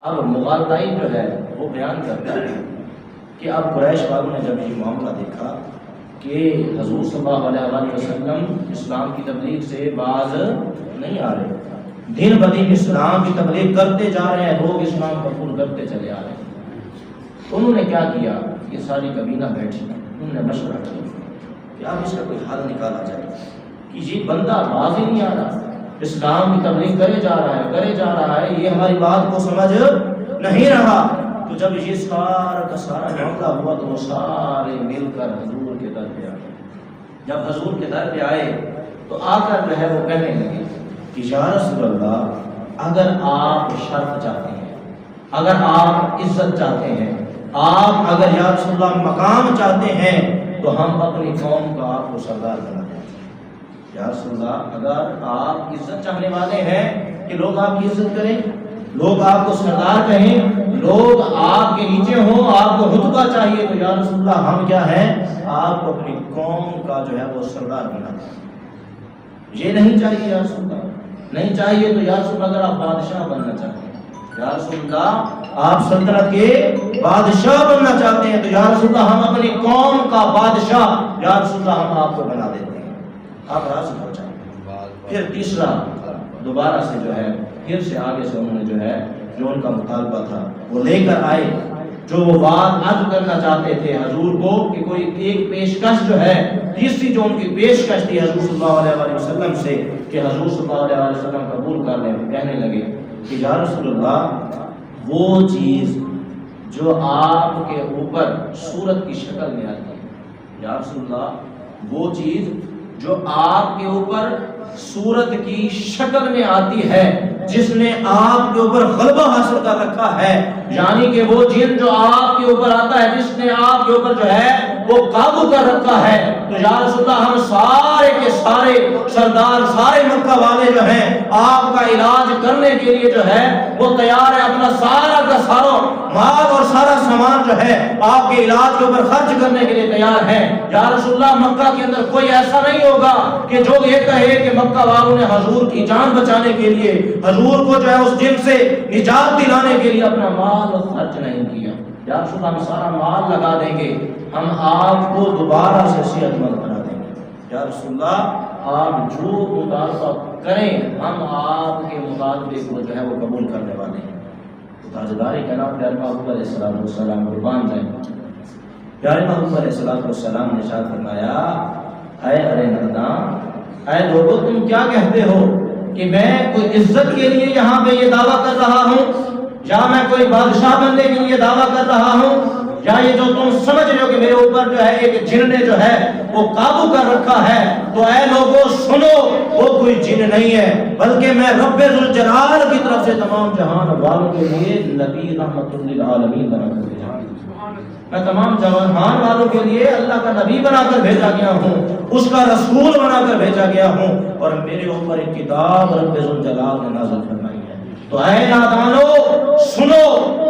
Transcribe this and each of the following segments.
اب مغالطائی جو ہے وہ بیان کرتا ہے کہ اب قریش والوں نے جب یہ معاملہ دیکھا کہ حضور صلی اللہ علیہ وسلم اسلام کی تبلیغ سے باز نہیں آ رہے، دن بدن اسلام کی تبلیغ کرتے جا رہے ہیں، لوگ اسلام قبول کرتے چلے آ رہے ہیں، تو انہوں نے کیا کیا، یہ ساری کبینہ بیٹھی، انہوں نے مشورہ کیا کہ اب اس کا کوئی حل نکالا جائے کہ یہ بندہ باز ہی نہیں آ رہا، اسلام کی تبلیغ کرے جا رہا ہے، یہ ہماری بات کو سمجھ نہیں رہا۔ تو جب یہ سارا کا سارا معاملہ ہوا تو وہ سارے مل کر حضور کے در پہ آئے۔ جب حضور کے در پہ آئے تو آ کر جو ہے وہ کہنے لگے کہ یا رسول اللہ، اگر آپ شرف چاہتے ہیں، اگر آپ عزت چاہتے ہیں، آپ اگر یا رسول اللہ مقام چاہتے ہیں تو ہم اپنی قوم کا آپ کو سردار بنا دیں۔ یا رسول اللہ، اگر آپ عزت چاہنے والے ہیں کہ لوگ آپ کی عزت کریں، لوگ آپ کو سردار کہیں، لوگ آپ کے نیچے ہوں، آپ کو رتبہ چاہیے، تو یا رسول اللہ ہم کیا ہیں، آپ کو اپنی قوم کا جو ہے وہ سردار بنا دیں۔ یہ نہیں چاہیے یا رسول اللہ، نہیں چاہیے تو یا رسول اللہ اگر آپ بادشاہ بننا چاہتے ہیں، یا رسول اللہ آپ سلطنت کے بادشاہ بننا چاہتے ہیں، تو یا رسول اللہ ہم اپنی قوم کا بادشاہ، یا رسول اللہ ہم آپ کو بنا دیتے ہیں، آپ راضی ہو جائیں۔ پھر تیسرا دوبارہ سے جو ہے پھر سے آگے سے انہوں نے جو ہے جو ان کا مطالبہ تھا وہ لے کر آئے، جو وہ بات عرض کرنا چاہتے تھے حضور کو کہ کوئی ایک پیشکش جو ہے، تیسری جو ان کی پیشکش تھی حضور صلی اللہ علیہ وسلم سے کہ حضور صلی اللہ علیہ وسلم قبول کر لیں، کہنے لگے کہ یا رسول اللہ وہ چیز جو آپ کے اوپر صورت کی شکل میں آتی ہے، یا رسول اللہ وہ چیز جو آپ کے اوپر صورت کی شکل میں آتی ہے، جس نے آپ کے اوپر غلبہ حاصل کر رکھا ہے، یعنی کہ وہ جن جو آپ کے اوپر آتا ہے، جس نے آپ کے اوپر جو ہے وہ قابو کر رکھا ہے، تو یا رسول اللہ ہم سارے کے سارے سردار، سارے مکہ والے جو ہیں آپ کا علاج کرنے کے لیے جو ہے وہ تیار ہے، اپنا سارا کا سارا مال اور سارا سامان جو ہے آپ کے علاج کے اوپر خرچ کرنے کے لیے تیار ہے۔ یا رسول اللہ مکہ کے اندر کوئی ایسا نہیں ہوگا کہ جو یہ کہے کہ مکہ والوں نے حضور کی جان بچانے کے لیے، حضور کو جو ہے اس جن سے نجات دلانے کے لیے اپنا مال خرچ نہیں کیا۔ یا رسول اللہ ہم سارا مال لگا دیں گے، ہم آپ کو دوبارہ سے صحت مند بنا دیں گے۔ یا رسول اللہ آپ جو مطالبہ کریں ہم آپ کے مطالبے کو جو ہے وہ قبول کرنے والے ہیں۔ تاجدار کلام پیارے محبوب علیہ السلام قربان جائیں، پیارے محبوب علیہ السلام نے ارشاد فرمایا، اے ارے نردان، اے لوگو تم کیا کہتے ہو کہ میں کوئی عزت کے لیے یہاں پہ یہ دعویٰ کر رہا ہوں، یا میں کوئی بادشاہ بننے کے لیے دعویٰ کر رہا ہوں، یا یہ جو تم سمجھ رہے ہو کہ میرے اوپر جو ہے ایک جن نے جو ہے وہ قابو کر رکھا ہے، تو اے لوگوں سنو، وہ کوئی جن نہیں ہے بلکہ میں رب ذوالجلال کی طرف سے تمام جہان والوں کے لیے نبی رحمت للعالمین بنا کر بھیجا ہوں۔ میں تمام جہان والوں کے لیے اللہ کا نبی بنا کر بھیجا گیا ہوں، اس کا رسول بنا کر بھیجا گیا ہوں، اور میرے اوپر ایک کتاب رب ذوالجلال نے نازل فرمائی ہے۔ تو اے نادانو سنو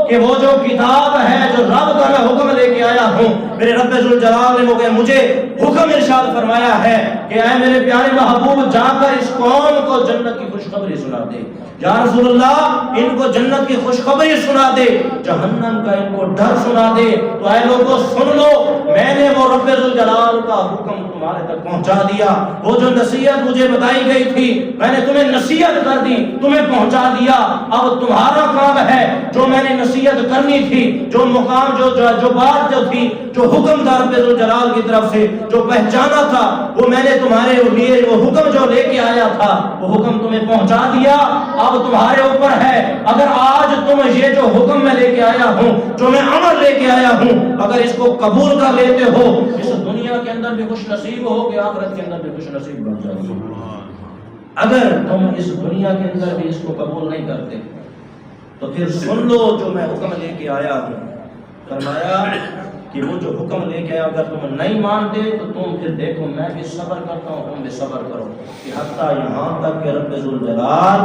کہ وہ جو کتاب ہے، جو رب کا میں حکم لے کے آیا ہوں، میرے رب ذوالجلال نے مجھے حکم ارشاد فرمایا ہے کہ اے میرے پیارے محبوب جا کر اس قوم کو جنت کی خوشخبری سنا دے۔ یا رسول اللہ ان کو جنت کی خوشخبری سنا دے، جہنم کا ان کو ڈر سنا دے۔ تو اے لوگوں سن لو، میں نے وہ رب ذوالجلال کا حکم تمہارے تک پہنچا دیا، وہ جو نصیحت مجھے بتائی گئی تھی میں نے تمہیں نصیحت کر دی، تمہیں پہنچا دیا۔ اب تمہارا کام ہے جو میں نے نصیحت کرنی تھی، جو مقام جو بات جو تھی، جو حکم تھا رب ذوالجلال کی طرف سے جو پہچانا تھا، وہ میں نے تمہارے لیے وہ حکم جو لے کے آیا تھا وہ حکم تمہیں پہنچا دیا۔ اب تمہارے اوپر ہے، اگر آج تم یہ جو حکم میں لے کے آیا ہوں، جو میں امر لے کے آیا ہوں، اگر اس کو قبول کر لیتے ہو، اس دنیا کے اندر بھی خوش نصیب ہو کہ آخرت کے اندر بھی خوش نصیب بن جاؤ گے۔ اگر تم اس دنیا کے اندر بھی اس کو قبول نہیں کرتے تو پھر سن لو جو میں حکم لے کے آیا ہوں۔ فرمایا کہ وہ جو حکم لے کے آیا اگر تم نہیں مانتے تو تم پھر دیکھو میں بھی صبر کرتا ہوں، تم بھی صبر کرو، کہ حتیٰ یہاں تک کہ رب ذوالجلال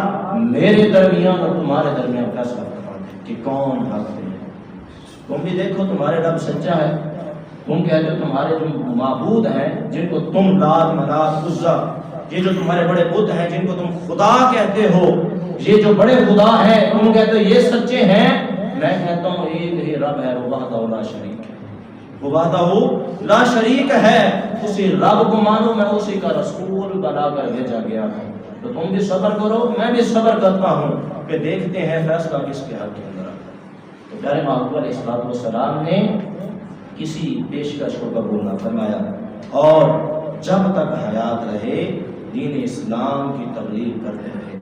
میرے درمیان اور تمہارے درمیان فیصلہ فرما دے کہ کون حق ہے۔ تم بھی دیکھو تمہارے رب سچا ہے، تم کہتے ہو تمہارے جو معبود ہیں جن کو تم لات منات عزا، یہ جو تمہارے بڑے بت ہیں جن کو تم خدا کہتے ہو، یہ جو بڑے خدا ہیں تم کہتے ہو یہ سچے ہیں، میں کہتا ہوں ایک ہی رب ہے، وہ وحدہ لا شریک ہے، وہ وحدہ لا شریک ہے، اسی رب کو مانو، میں اسی کا رسول بنا کر بھیجا گیا ہوں، تو تم بھی صبر کرو، میں بھی صبر کرتا ہوں کہ دیکھتے ہیں فیصلہ کس کے حق کے اندر آتا ہے۔ تو پیارے محبوب علیہ السلام نے کسی پیشکش کو قبول نہ فرمایا، اور جب تک حیات رہے دین اسلام کی تبلیغ کرتے رہے۔